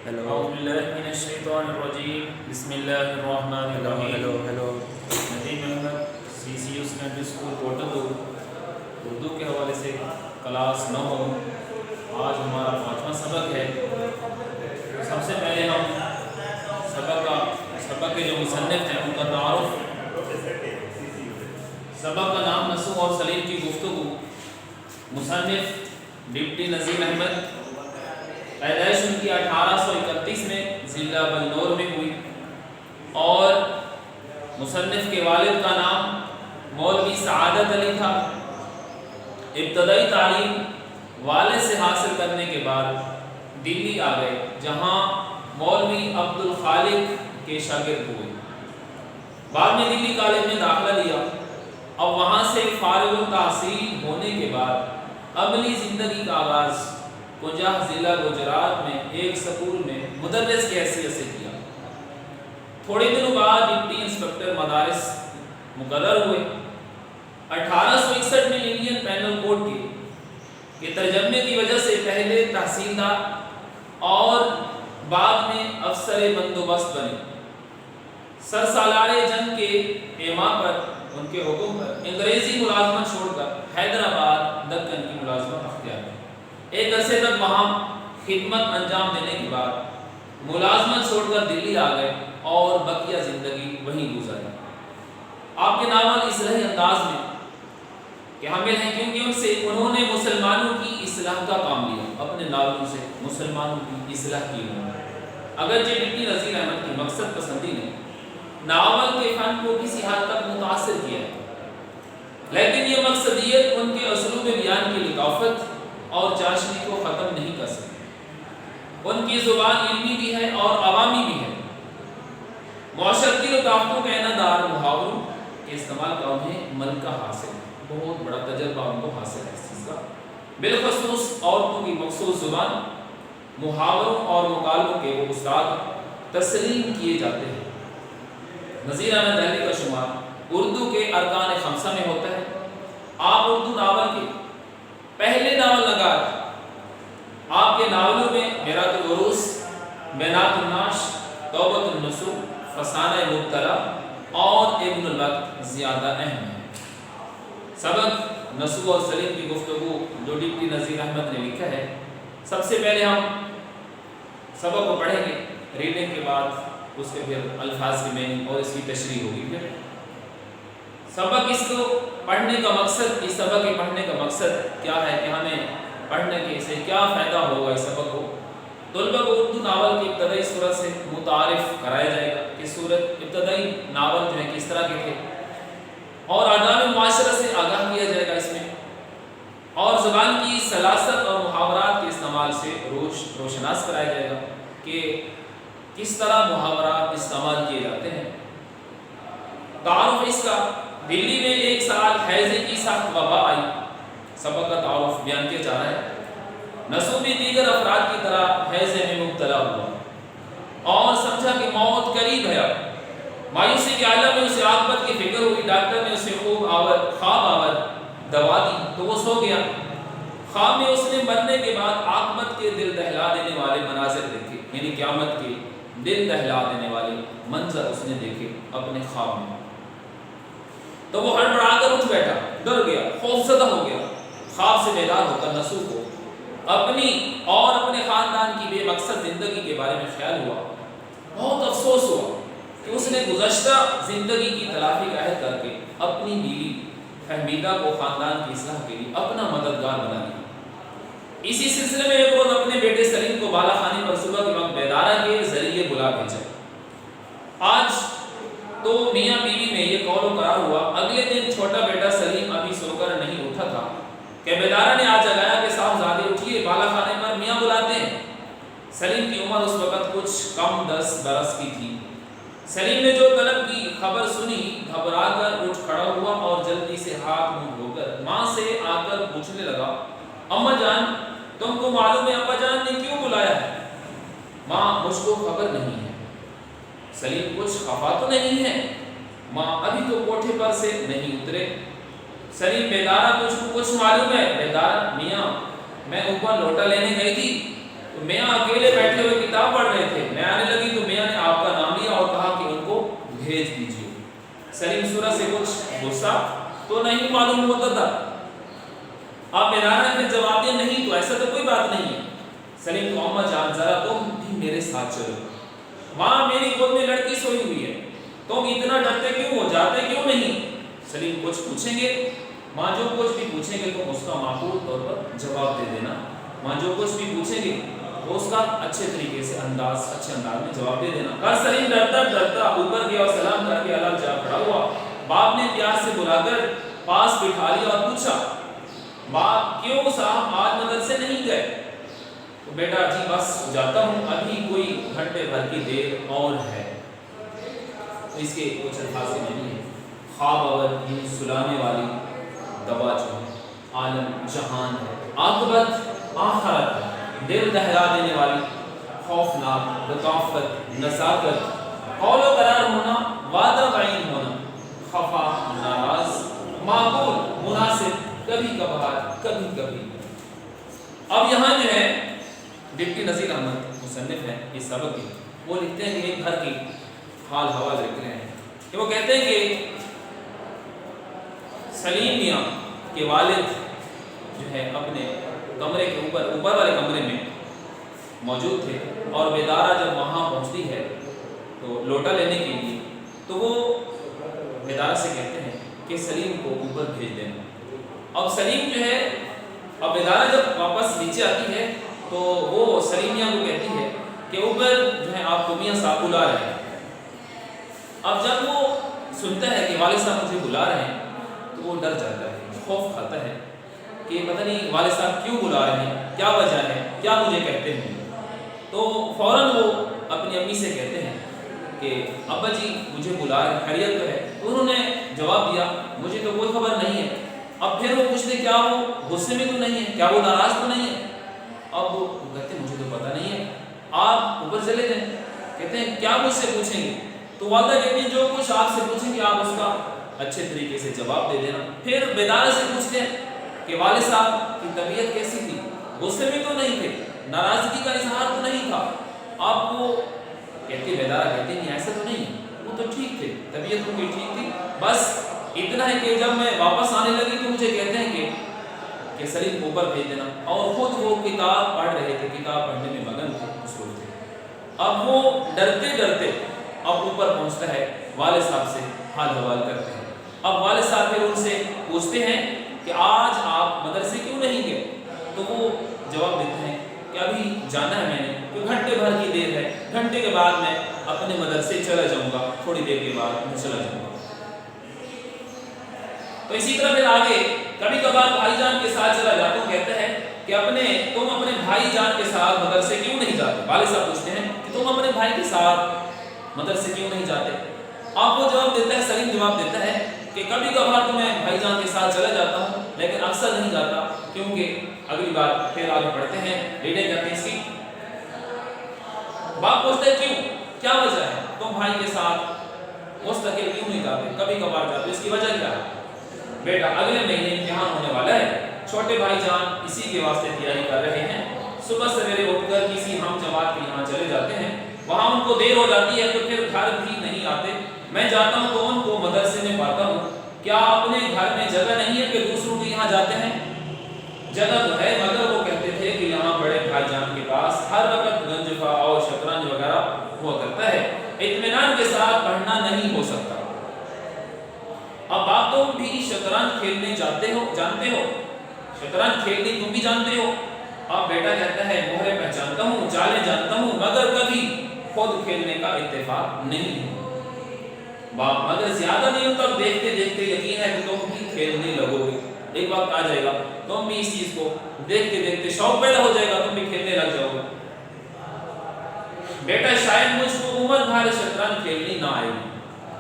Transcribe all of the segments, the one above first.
Hello अऊज़ु बिल्लाहि मिनश शैतानिर रजीम बिस्मिल्लाहिर रहमानिर हेलो रहीम। Hello hello Nadeem Ahmad CCU secondary school Kotlu Urdu के हवाले से क्लास 9। आज हमारा 5वां सबक है। सबसे पहले हम सबक के जो मुसन्निफ़ हैं उनका तारुफ। सबक का नाम नसूह और सलीम की गुफ्तगू। मुसन्निफ़ डिप्टी नज़ीर अहमद। पैदाइश उनकी 1831 में ज़िला बलनौर में हुई और मुसन्निफ़ के वालिद का नाम मौलवी सआदत अली था। इब्तदाई तालीम वालिद से हासिल करने के बाद दिल्ली आ गए, जहाँ मौलवी अब्दुल खालिक के शागिर्द हुए। बाद में दिल्ली कॉलेज में दाखिला लिया। अब वहाँ से फारिग तहसील होने के बाद अमली ज़िंदगी का आगाज़ कुंजाह ज़िला गुजरात में एक स्कूल में मुदर्रिस की हैसियत से किया। थोड़े दिनों बाद डिप्टी इंस्पेक्टर मदारिस मुकर्रर हुए। 1861 में इंडियन पैनल कोड के तर्जमे की वजह से पहले तहसीलदार और बाद में अफसर बंदोबस्त बने। सर सालारे जंग के एमा पर उनके हुक्म पर अंग्रेजी मुलाजमत छोड़कर हैदराबाद दक्कन की मुलाजमत अख्तियार की। एक अरसे तक वहाँ खिदमत अंजाम देने के बाद मुलाजमत छोड़कर दिल्ली आ गए और बकिया ज़िंदगी वहीं गुजारी। आपके नावल इसलाही अंदाज में कि हामिल हैं, क्योंकि उन्होंने मुसलमानों की इस्लाह का काम लिया। अपने नावलों से मुसलमानों की इस्लाह की उन्होंने। अगरचे डिप्टी नज़ीर अहमद की मकसद पसंदी ने नावल के फ़न को किसी हद तक मुतासिर किया, लेकिन ये मकसदियत उनके असलूब बयान की लिताफत और चाशनी को ख़त्म नहीं कर सकती। उनकी ज़ुबान इल्मी भी है और अवामी भी है। मुआशरती रुकावटों के अनादार मुहावरों के इस्तेमाल का उन्हें मलका हासिल है, बहुत बड़ा तजर्बा उनको हासिल है इस चीज़ का। बिलखसूस औरतों की मखसूस ज़ुबान, मुहावरों और मुकालमों के वो उस्ताद तस्लीम किए जाते हैं। नज़ीर अहमद दहली का शुमार उर्दू के अरकान खमसा में होता है। आप उर्दू नावल के पहले नावल नगार। आपके नावलों में मिरातुल उरूस, बैनातुन नाश, तौबतुन नसूह, फसाना मुब्तला और इब्नुल वक्त ज़्यादा अहम है। सबक नसूह और सलीम की गुफ्तगू जो डिप्टी नज़ीर अहमद ने लिखा है। सबसे पहले हम सबक को पढ़ेंगे, रीडिंग के बाद उसके फिर अल्फाज की मीनिंग और इसकी तशरीह होगी। फिर सबक इसको पढ़ने का मकसद, इस सबक के पढ़ने का मकसद क्या है कि हमें पढ़ने के से क्या फ़ायदा होगा। इस सबक को तलबा को उर्दू नावल की इब्तदाई सूरत से मुतारिफ़ कराया जाएगा कि सूरत इब्तदाई नावल जो है किस तरह के थे, और आदाब मुआशरा से आगाह किया जाएगा इसमें, और ज़बान की सलासत और मुहावरात के इस्तेमाल से रोशनास कराया जाएगा कि किस तरह मुहावरात इस्तेमाल किए जाते हैं। तारुफ इसका, दिल्ली में एक साल हैज़े की सख्त वबा आई। सबक का तारुफ बयान किया जा रहा है। नसूह भी दीगर अफराद की तरह हैज़े में मुब्तला हुआ और समझा कि मौत करीब है। मायूसी के आलम में उसे आक़िबत की फिक्र हुई। डॉक्टर ने उसे ख्वाब आवर दवा दी तो वो सो गया। ख्वाब में उसने मरने के बाद आक़िबत के दिल दहला देने वाले मनाज़िर देखे, यानी क़यामत के दिल दहला देने वाले मंजर उसने देखे अपने ख्वाब में। तो वो हड़बड़ाकर उठ बैठा, डर गया, खौफज़दा हो गया। ख्वाब से बेदार होकर नसूह को अपनी और अपने ख़ानदान की बेमकसद ज़िंदगी के बारे में ख्याल हुआ। बहुत अफसोस हुआ कि उसने गुज़श्ता ज़िंदगी की तलाफ़ी का अहद करके अपनी बीवी फहमीदा को ख़ानदान की इस्लाह के लिए अपना मददगार बना लिया। इसी सिलसिले में एक रोज़ अपने बेटे सलीम को बाला खाने पर सुबह के वक्त बेदारा के ज़रिए बुला भेजा। आज तो मियाँ बीवी में ये कौल करार हुआ। अगले दिन छोटा बेटा सलीम अभी सोकर नहीं उठा था कि बेदारा ने आज जगाया कि साहबजादे उठिए, बाला खाने पर मियाँ बुलाते हैं। सलीम की उम्र उस वक़्त कुछ कम 10 बरस की थी। सलीम ने जो तलब की खबर सुनी, घबराकर उठ खड़ा हुआ और जल्दी से हाथ मुंह धोकर माँ से आकर पूछने लगा, अम्मा जान, तुमको मालूम है अब्बा जान ने क्यों बुलाया है? माँ, मुझको खबर नहीं है। सलीम, कुछ खफा तो नहीं है? माँ, अभी तो कोठे पर से नहीं उतरे। सलीम, बेदारा तुझको कुछ मालूम है? बेदारा, मियाँ, मैं ऊपर लोटा लेने गई थी तो मियाँ अकेले बैठे हुए किताब पढ़ रहे गुस्सा तो नहीं मालूम होता था। आप बेदारा ने जवाब दिया नहीं तो ऐसा तो कोई बात नहीं है। सलीम तो अम्मा जान जरा तुम भी मेरे साथ चलो, वहां मेरी गोद में लड़की सोई हुई है, तुम इतना डरते क्यों हो, जाते क्यों नहीं? सलीम कुछ पूछेंगे, माँ जो कुछ भी पूछेंगे तुम उसका माकूल तौर पर जवाब दे देना। माँ जो कुछ भी पूछेंगे तो उसका अच्छे तरीके से अच्छे अंदाज में जवाब दे देना। कर सलीम डरता डरता ऊपर गया और सलाम करके अलग जा खड़ा हुआ। बाप ने प्यार से बुलाकर पास बिठा लिया और पूछा, बाप क्यों साहब आज मदरसे नहीं गए? तो बेटा जी बस जाता हूँ, अभी कोई घंटे भर की देर और है। तो इसके कुछ अल्फाज नहीं है। ख्वाब अवर ये सुलाने वाली दवा जो है आलम जहान है, आक़िबत आखिरत है, दिल दहला देने वाली खौफनाक लताफत नज़ाकत, कौल करार होना, वादा बाइन होना, खफा नाराज माकूल मुनासिब, कभी कभार कभी कभी। अब यहाँ जो है डिप्टी नज़ीर अहमद मुसन्निफ हैं इस सबक के, वो लिखते हैं कि एक घर की हाल हवाल लिख रहे हैं कि वो कहते हैं कि सलीम मियाँ के वालिद जो है अपने कमरे के ऊपर वाले कमरे में मौजूद थे और बेदारा जब वहाँ पहुँचती है तो लोटा लेने के लिए, तो वो बेदारा से कहते हैं कि सलीम को ऊपर भेज देना। अब सलीम जो है, अब बेदारा जब वापस नीचे आती है तो वो सलीम मियाँ को कहती है कि ऊपर जो है आपको मियाँ साहब बुला रहे हैं। अब जब वो सुनता है कि वालिद साहब मुझे बुला रहे हैं तो वो डर जाता है, खौफ खाता है कि पता नहीं वालिद साहब क्यों बुला रहे हैं, क्या वजह है, क्या मुझे कहते हैं। तो फौरन वो अपनी अम्मी से कहते हैं कि अब्बा जी मुझे बुला रहे हैं, खैरियत तो है? तो उन्होंने जवाब दिया मुझे तो कोई खबर नहीं है। अब फिर वो पूछते क्या वो गुस्से में तो नहीं है, क्या वो नाराज तो नहीं है? अब वो कहते मुझे तो पता नहीं है, आप ऊपर चले जाएं। कहते हैं क्या मुझसे पूछेंगे? तो वादा कहते हैं जो कुछ आपसे पूछेंगे आप उसका अच्छे तरीके से जवाब दे देना। फिर बेदारा से पूछते हैं कि वालिद साहब की तबीयत कैसी थी, गुस्से में तो नहीं थे, नाराजगी का इजहार तो नहीं था? आप वो कहते बेदारा कहते नहीं ऐसा तो नहीं, वो तो ठीक थे, तबीयत उनकी ठीक थी, बस इतना है कि जब मैं वापस आने लगी तो मुझे कहते हैं कि सलीम को ऊपर भेज देना। और खुद वो किताब पढ़ रहे थे, किताब पढ़ने में मगन थे, मसरूफ थे। अब वो डरते डरते अब ऊपर पहुंचता है, वालिद साहब से हाल हवाल करते हैं। अब वालिद साहब फिर उनसे पूछते हैं कि आज आप मदरसे क्यों नहीं गए? तो वो जवाब देते हैं कि अभी जाना है मैंने, तो घंटे भर की देर है, घंटे के बाद मैं अपने मदरसे चला जाऊंगा, थोड़ी देर के बाद मैं चला जाऊंगा। तो इसी तरह फिर आगे कभी कभार भाईजान के साथ चला जाता हूँ, कहता है कि तुम अपने भाईजान के साथ मदरसे क्यों नहीं जाते? वालिद साहब पूछते हैं कि तुम अपने भाई के साथ मदरसे क्यों नहीं जाते? आप वो जवाब देता है, सलीम जवाब देता है कि कभी कभार तो मैं भाईजान के साथ चला जाता हूँ लेकिन अक्सर नहीं जाता, क्योंकि अगली बार फिर आगे बढ़ते हैं, रीडिंग करते हैं इसकी। बाप पूछते हैं क्यों, क्या वजह है, तुम भाई के साथ मुस्तकिल क्यों नहीं जाते, कभी कभार जाते, इसकी वजह क्या है? बेटा अगले महीने इम्तिहान होने वाला है, छोटे भाईजान इसी के वास्ते तैयारी कर रहे हैं, सुबह सवेरे उठकर किसी हम जमात के यहाँ चले जाते हैं, वहाँ उनको देर हो जाती है तो फिर घर भी नहीं आते। मैं जाता हूँ तो उनको मदरसे में पाता हूँ। क्या अपने घर में जगह नहीं है कि दूसरों के यहाँ जाते हैं? जगह तो है, मगर वो कहते थे कि यहाँ बड़े भाईजान के पास हर वक्त गंजफा और शतरंज वगैरह हुआ करता है, इत्मीनान के साथ पढ़ना नहीं हो सकता। अब आप तुम भी शतरंज खेलने जानते हो? शतरंज खेलनी तुम भी जानते हो? अब बेटा कहता है मोहरे पहचानता हूँ, चालें जानता हूँ, मगर कभी खुद खेलने का इत्तेफाक नहीं हुआ। बाप मगर ज्यादा नहीं हो तब देखते देखते यकीन है कि तुम भी खेलने लगोगे, एक वक्त आ जाएगा तुम भी इस चीज को देखते देखते शौक पैदा हो जाएगा, तुम भी खेलने लग जाओगे। बेटा शायद मुझको उम्र भर शतरंज खेलनी ना आएगी।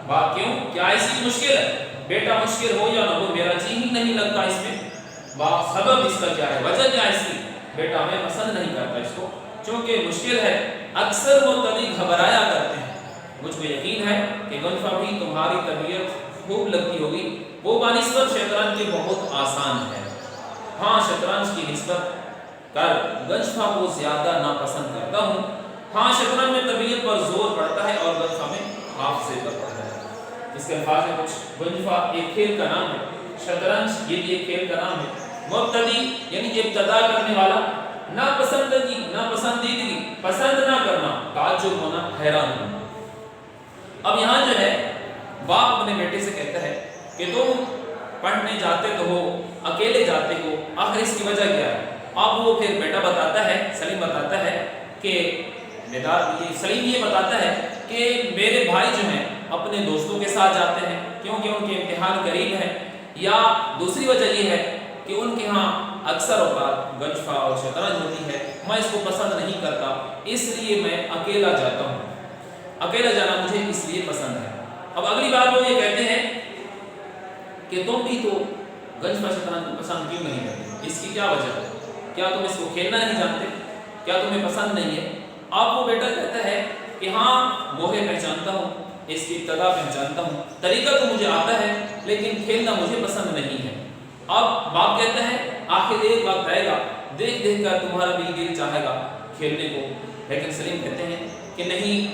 बाप क्यों, क्या ऐसी मुश्किल है? बेटा मुश्किल हो या ना हो मेरा जी ही नहीं लगता इसमें। बाप सबब इसका क्या है, वजह क्या है इसकी? बेटा मैं पसंद नहीं करता इसको, क्योंकि मुश्किल है, अक्सर वो तभी घबराया करते हैं। मुझको यकीन है कि गंजफा भी तुम्हारी तबीयत खूब लगती होगी, वो बानिस्बत शतरंज के बहुत आसान है। हाँ शतरंज की निस्बत कर गंजफा को ज्यादा नापसंद करता हूँ। हाँ शतरंज में तबीयत पर जोर पड़ता है और गंजफा में हाफिज़े पर पड़ता है। اس کے الفاظ میں کچھ گنجفا ایک کھیل کا نام ہے، شطرنج یہ بھی ایک کھیل کا نام ہے، مبتدی یعنی ابتدا کرنے والا، ناپسندیدگی پسند نہ کرنا، تعجب ہونا، حیران ہونا۔ اب یہاں جو ہے باپ اپنے بیٹے سے کہتا ہے کہ تم پڑھنے جاتے تو ہو، اکیلے جاتے ہو، آخر اس کی وجہ کیا ہے؟ اب وہ پھر بیٹا بتاتا ہے، سلیم بتاتا ہے کہ سلیم یہ بتاتا ہے کہ میرے بھائی جو ہیں اپنے دوستوں کے ساتھ جاتے ہیں کیونکہ ان کے امتحان قریب ہیں، یا دوسری وجہ یہ ہے کہ ان کے ہاں اکثر اوقات گنجفا اور شطرنج ہوتی ہے، میں اس کو پسند نہیں کرتا، اس لیے میں اکیلا جاتا ہوں، اکیلا جانا مجھے اس لیے پسند ہے۔ اب اگلی بات وہ یہ کہتے ہیں کہ تم بھی تو گنجفا شطرنج کو پسند کیوں نہیں کرتے، اس کی کیا وجہ ہے؟ کیا تم اس کو کھیلنا نہیں جانتے؟ کیا تمہیں پسند نہیں ہے؟ اب وہ بیٹا کہتا ہے کہ ہاں موقع پہچانتا ہوں، اس کی ابتدا پہچانتا ہوں، طریقہ تو مجھے آتا ہے لیکن کھیلنا مجھے پسند نہیں ہے۔ اب باپ کہتا ہے آخر ایک وقت آئے گا دیکھ دیکھ کر تمہارا بھی دل چاہے گا کھیلنے کو، لیکن سلیم کہتے ہیں کہ نہیں،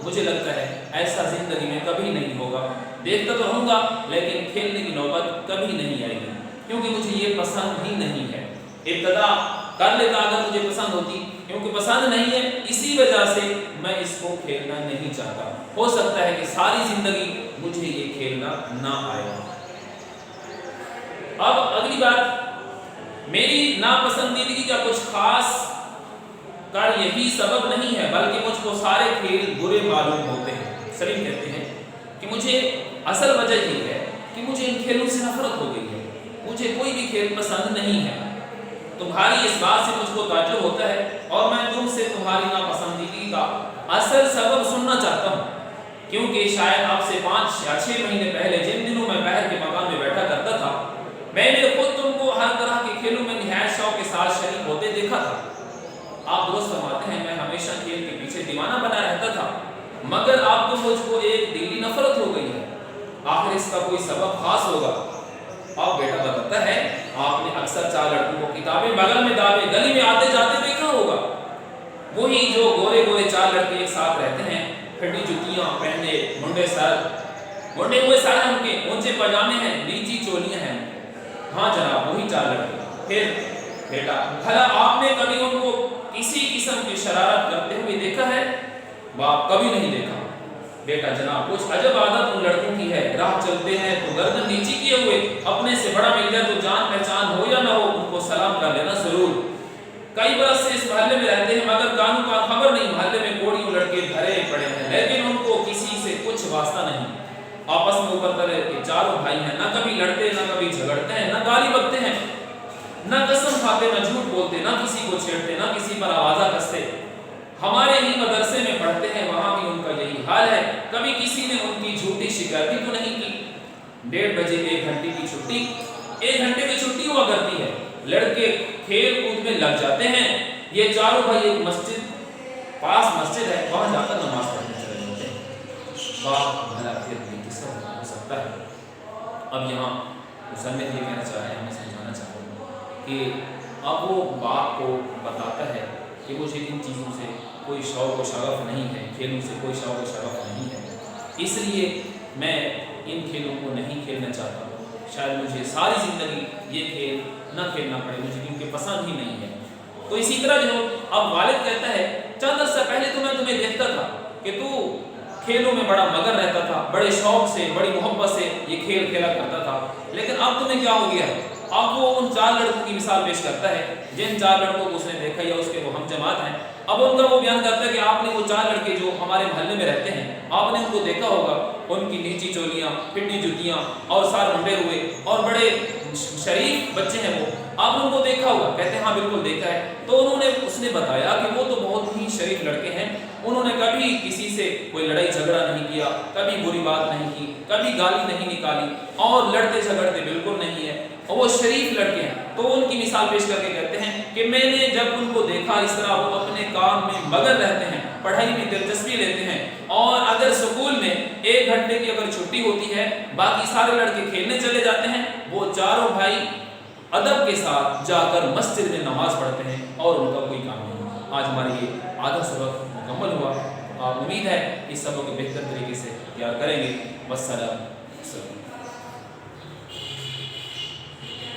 مجھے لگتا ہے ایسا زندگی میں کبھی نہیں ہوگا، دیکھتا تو رہوں گا لیکن کھیلنے کی نوبت کبھی نہیں آئے گی، کیونکہ مجھے یہ پسند ہی نہیں ہے۔ ابتدا کر لیتا اگر مجھے پسند ہوتی، کیونکہ پسند نہیں ہے اسی وجہ سے میں اس کو کھیلنا نہیں چاہتا، ہو سکتا ہے کہ ساری زندگی مجھے یہ کھیلنا نہ آئے۔ اب اگلی بات، میری ناپسندیدگی کا کچھ خاص کر یہی سبب نہیں ہے بلکہ مجھ کو سارے کھیل برے معلوم ہوتے ہیں۔ سلیم کہتے ہیں کہ مجھے اصل وجہ یہ ہے کہ مجھے ان کھیلوں سے نفرت ہو گئی ہے، مجھے کوئی بھی کھیل پسند نہیں ہے، تمہاری اس بات سے مجھ کو تعجب ہوتا ہے اور میں تم سے تمہاری ناپسندیدگی کا اصل سبب سننا چاہتا ہوں، کیونکہ شاید آپ سے 5 یا 6 مہینے پہلے جن دنوں میں باہر کے مکان میں بیٹھا کرتا تھا، میں نے خود تم کو ہر طرح کے کھیلوں میں نہایت شوق کے ساتھ شریک ہوتے دیکھا تھا۔ آپ درست فرماتے ہیں، میں ہمیشہ کھیل کے پیچھے دیوانہ بنا رہتا تھا، مگر آپ کو مجھ کو ایک دلی نفرت ہو گئی ہے، آخر اس کا کوئی سبب خاص ہوگا۔ اب بیٹا بتاتا ہے آپ نے اکثر 4 لڑکوں کو کتابیں بغل میں دابے گلی میں آتے جاتے دیکھا ہوگا، وہی جو گورے گورے 4 لڑکے ایک ساتھ رہتے ہیں، پھٹی جوتیاں پہنے، منڈے ہوئے سر ان کے، اونچے پاجامے ہیں، نیچی چولیاں ہیں۔ ہاں جناب، وہی 4 لڑکے۔ پھر بیٹا بھلا آپ نے کبھی ان کو کسی قسم کی شرارت کرتے ہوئے دیکھا ہے؟ باپ کبھی نہیں دیکھا۔ بیٹا جناب کچھ عجب عادت ان لڑکوں کی ہے، راہ چلتے ہیں تو گردن نیچی کیے ہوئے، اپنے سے بڑا مل جائے تو جان پہچان ہو یا نہ ہو ان کو سلام کر لینا ضرور۔ کئی برس سے اس محلے میں رہتے ہیں مگر کانوں کا خبر نہیں، محلے میں کوڑیوں لڑکے بھرے پڑے ہیں لیکن ان کو کسی سے کچھ واسطہ نہیں، آپس میں اوپر تلے کے چاروں بھائی ہیں، نہ کبھی لڑتے نہ کبھی جھگڑتے ہیں، نہ گالی بکتے ہیں، نہ قسم کھاتے نہ جھوٹ بولتے، نہ کسی کو چھیڑتے نہ کسی پر آوازہ کستے۔ ہمارے ہی مدرسے میں پڑھتے ہیں، وہاں بھی ان کا یہی حال ہے، کبھی کسی نے ان کی جھوٹی شکایت تو نہیں کی۔ 1:30 بجے 1 گھنٹے کی چھٹی، 1 گھنٹے کی چھٹی ہوا کرتی ہے، لڑکے کھیل کود میں لگ جاتے ہیں، یہ چاروں بھائی ایک پاس مسجد ہے وہاں جا کر نماز پڑھنے چلے جاتے ہیں۔ باپ بھلا پھر بھی کس طرح ہو سکتا ہے؟ اب یہاں مصنف یہ کہنا چاہ رہے ہیں، ہمیں سمجھانا چاہتے ہیں کہ اب وہ باپ کو بتاتا ہے کہ مجھے ان چیزوں سے کوئی شوق و شغف نہیں ہے، کھیلوں سے کوئی شوق و شغف نہیں ہے، اس لیے میں ان کھیلوں کو نہیں کھیلنا چاہتا، شاید مجھے ساری زندگی یہ کھیل نہ کھیلنا پڑے مجھے، کیونکہ پسند ہی نہیں ہے۔ تو اسی طرح جو اب والد کہتا ہے چند عرصہ پہلے تو میں تمہیں دیکھتا تھا کہ تو کھیلوں میں بڑا مگن رہتا تھا، بڑے شوق سے بڑی محبت سے یہ کھیل کھیلا کرتا تھا، لیکن اب تمہیں کیا ہو گیا؟ اب وہ ان 4 لڑکوں کی مثال پیش کرتا ہے جن 4 لڑکوں کو اس نے دیکھا یا اس کے وہ ہم جماعت ہیں۔ اب ان کا وہ بیان کرتا ہے کہ آپ نے وہ 4 لڑکے جو ہمارے محلے میں رہتے ہیں، آپ نے ان کو دیکھا ہوگا، ان کی نیچی چولیاں، پھٹی جوتیاں اور سار منڈے ہوئے اور بڑے شریف بچے ہیں، وہ آپ نے ان کو دیکھا ہوگا؟ کہتے ہیں ہاں بالکل دیکھا ہے۔ تو اس نے بتایا کہ وہ تو بہت ہی شریف لڑکے ہیں، انہوں نے کبھی کسی سے کوئی لڑائی جھگڑا نہیں کیا، کبھی بری بات نہیں کی، کبھی گالی نہیں نکالی اور لڑتے جھگڑتے بالکل نہیں ہے، اور وہ شریف لڑکے ہیں۔ تو ان کی مثال پیش کر کے کہتے ہیں کہ میں نے جب ان کو دیکھا اس طرح وہ اپنے کام میں مگن رہتے ہیں، پڑھائی میں دلچسپی لیتے ہیں، اور اگر سکول میں 1 گھنٹے کی اگر چھٹی ہوتی ہے باقی سارے لڑکے کھیلنے چلے جاتے ہیں، وہ چاروں بھائی ادب کے ساتھ جا کر مسجد میں نماز پڑھتے ہیں اور ان کا کوئی کام نہیں۔ آج ہمارا یہ آدھا سبق مکمل ہوا۔ امید ہے اس سبق کو بہتر طریقے سے تیار کریں گے۔ والسلام۔